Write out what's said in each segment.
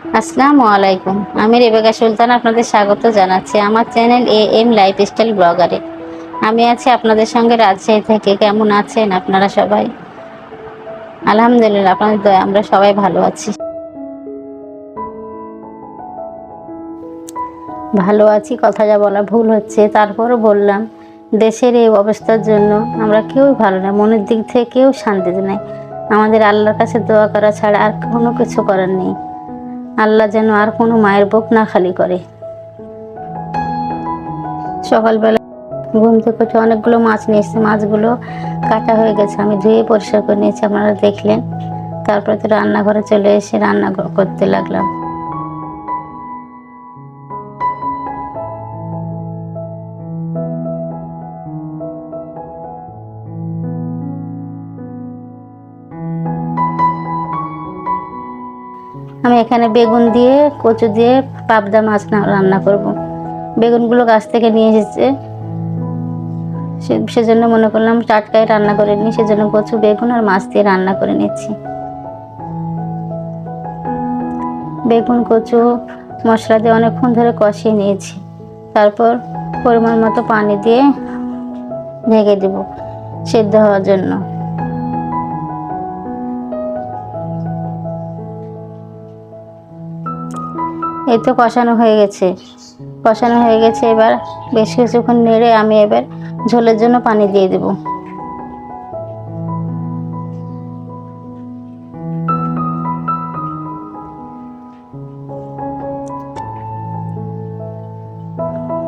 আসসালামু আলাইকুম। আমি রেবেকা সুলতান আপনাদের স্বাগত জানাচ্ছি আমার চ্যানেল এম লাইফস্টাইল ব্লগারে। আমি আছি আপনাদের সঙ্গে রাজশাহী থেকে। কেমন আছেন আপনারা সবাই? আলহামদুলিল্লাহ, আপনাদের দয়ায় আমরা সবাই ভালো আছি। ভালো আছি, কথা যা বলা ভুল হচ্ছে, তারপরও বললাম। দেশের এই অবস্থার জন্য আমরা কেউই ভালো না, মনের দিক থেকে কেউ শান্তিতে নাই। আমাদের আল্লাহর কাছে দোয়া করা ছাড়া আর কোনো কিছু করার নেই। আল্লাহ যেন আর কোনো মায়ের বুক না খালি করে। সকালবেলা ঘুম থেকে উঠে অনেকগুলো মাছ নিয়ে এসেছি, মাছগুলো কাটা হয়ে গেছে, আমি ধুয়ে পরিষ্কার করে নিয়েছি, আপনারা দেখলেন। তারপরে তো রান্নাঘরে চলে এসে রান্না করতে লাগলাম। আমি এখানে বেগুন দিয়ে কচু দিয়ে পাবদা মাছ রান্না করব। বেগুনগুলো গাছ থেকে নিয়ে এসেছে, সেজন্য মনে করলাম টাটকাই রান্না করে নিই, সেজন্য কচু বেগুন আর মাছ দিয়ে রান্না করে নিচ্ছি। বেগুন কচু মশলা দিয়ে অনেকক্ষণ ধরে কষিয়ে নিয়েছি, তারপর পরিমাণ মতো পানি দিয়ে ঢেকে দেব সেদ্ধ হওয়ার জন্য। এই তো কষানো হয়ে গেছে। এবার বেশ কিছুক্ষণ নেড়ে আমি এবার ঝোলের জন্য পানি দিয়ে দেব।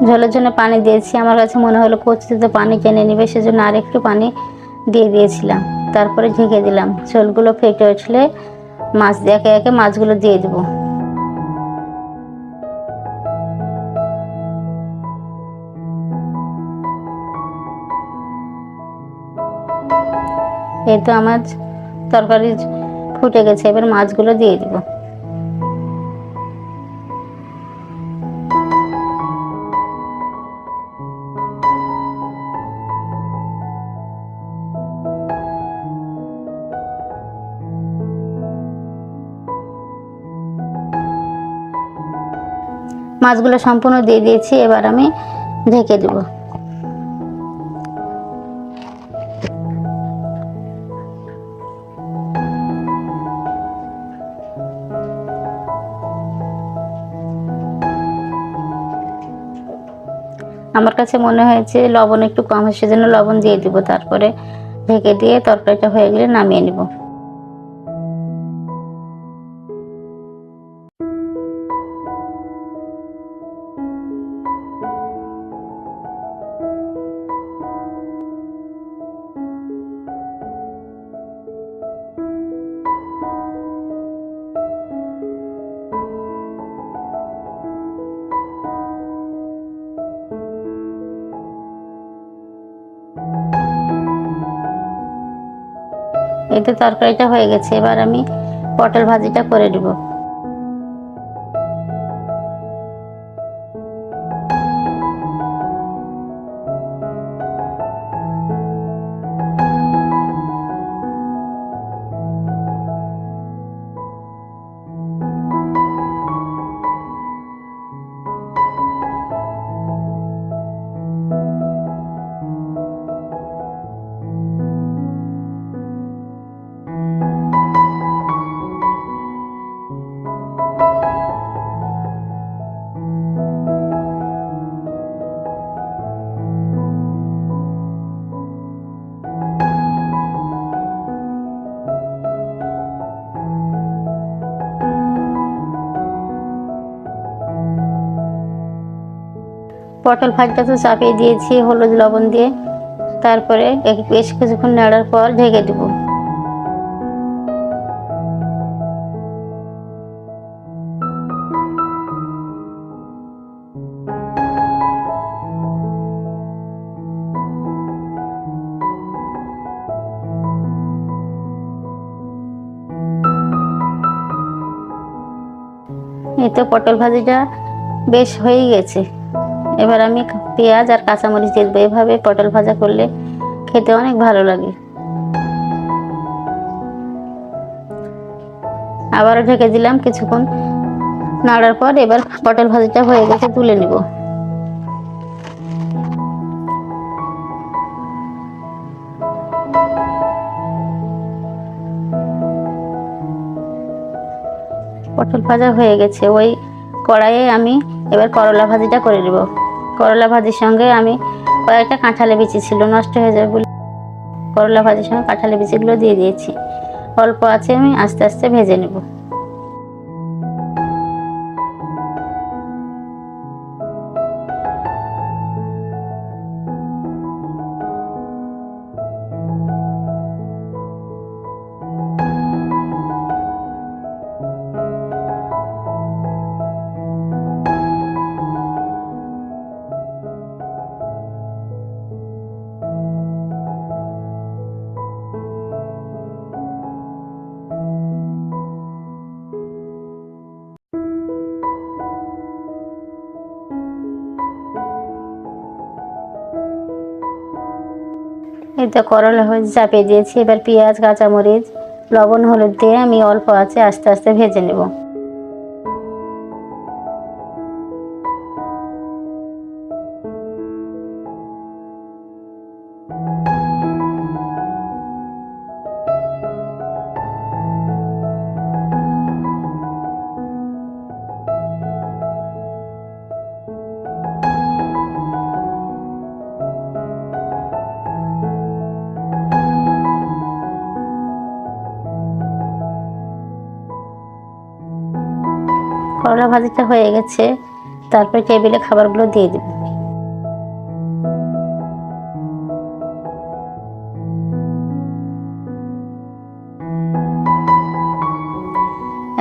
ঝোলের জন্য পানি দিয়েছি, আমার কাছে মনে হলো কচুতে তো পানি টেনে নেবে, সেজন্য আর একটু পানি দিয়ে দিয়েছিলাম। তারপরে ঢেকে দিলাম। ঝোলগুলো ফেটে উঠলে মাছ একে একে মাছগুলো দিয়ে দেবো। এই তো আমার তরকারি ফুটে গেছে, এবার মাছগুলো দিয়ে দিব। মাছগুলো সম্পূর্ণ দিয়ে দিয়েছি, এবার আমি ঢেকে দেব। আমার কাছে মনে হয়েছে লবণ একটু কম হয়, সেজন্য লবণ দিয়ে দিব। তারপরে ঢেকে দিয়ে তরকারিটা হয়ে গেলে নামিয়ে নিব। এতে তরকারিটা হয়ে গেছে, এবার আমি পটল ভাজিটা করে দিব। পটল ভাজিটা তো চাপিয়ে দিয়েছি হলুদ লবণ দিয়ে, তারপরে বেশ কিছুক্ষণ নাড়ার পর ঢেকে দেব। এই তো পটল ভাজিটা বেশ হয়ে গেছে, এবার আমি পেঁয়াজ আর কাঁচামরিচ দিয়ে দেবো। এভাবে পটল ভাজা করলে খেতে অনেক ভালো লাগে। আবারও ঢেকে দিলাম কিছুক্ষণ, নাড়ার পর এবার পটল ভাজিটা হয়ে গেছে, তুলে নিব। পটল ভাজা হয়ে গেছে, ওই কড়াইয়ে আমি এবার করলা ভাজিটা করে নেব। করলা ভাজির সঙ্গে আমি কয়েকটা কাঁঠালের বিচি ছিল, নষ্ট হয়ে যাবে বলে করলা ভাজির সঙ্গে কাঁঠালের বিচিগুলো দিয়ে দিয়েছি। অল্প আছে, আমি আস্তে আস্তে ভেজে নেব। এই তো করলা ভাজি চাপিয়ে দিয়েছি। এবার পেঁয়াজ, কাঁচামরিচ, লবণ, হলুদ দিয়ে আমি অল্প আছে আস্তে আস্তে ভেজে নেব। করলা ভাজিটা হয়ে গেছে, তারপর টেবিলে খাবারগুলো দিয়ে দেব।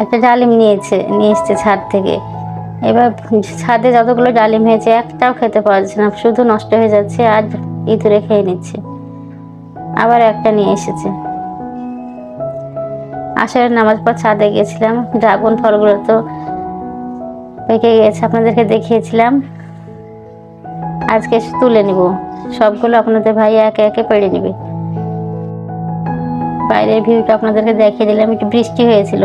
একটা ডালিম নিয়ে এসছে ছাদ থেকে। এবার ছাদে যতগুলো ডালিম হয়েছে একটাও খেতে পাওয়া যাচ্ছে না, শুধু নষ্ট হয়ে যাচ্ছে আর ইঁদুরে খেয়ে নিচ্ছে। আবার একটা নিয়ে এসেছে। আসরের নামাজ পর ছাদে গেছিলাম, ড্রাগন ফলগুলো তো পেকে গেছে, আপনাদেরকে দেখিয়েছিলাম। আজকে তুলে নিব সবগুলো, আপনাদের ভাই একে একে পেড়ে নেবে। বাইরের ভিউটা আপনাদেরকে দেখিয়ে দিলাম। একটু বৃষ্টি হয়েছিল,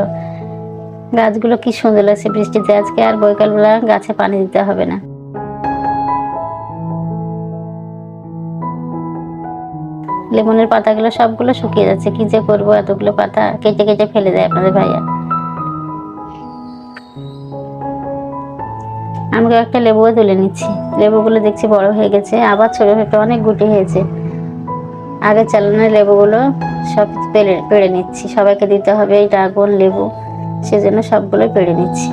গাছগুলো কি সুন্দর লাগছে বৃষ্টিতে। আজকে আর বৈকালবেলা গাছে পানি দিতে হবে না। লেমনের পাতাগুলো সবগুলো শুকিয়ে যাচ্ছে, কি যে করবো, এতগুলো পাতা কেটে কেটে ফেলে দেয় আপনাদের ভাইয়া। আমি একটা লেবুও তুলে নিচ্ছি। লেবুগুলো দেখছি বড় হয়ে গেছে, আবার ছোট ছোট অনেক গুটি হয়েছে। আগে চালানোর লেবুগুলো সব পেড়ে নিচ্ছি, সবাইকে দিতে হবে এই ড্রাগন লেবু, সেজন্য সবগুলো পেড়ে নিচ্ছি।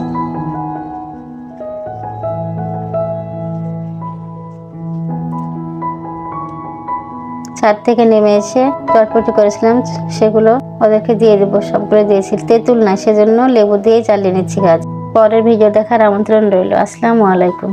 ছাদ থেকে নেমে এসে চটপটি করেছিলাম, সেগুলো ওদেরকে দিয়ে দেবো। সবগুলো দিয়েছি, তেঁতুল না, সেজন্য লেবু দিয়েই চালিয়ে নিচ্ছি কাজ। পরের ভিডিও দেখার আমন্ত্রণ রইল। আসসালামু আলাইকুম।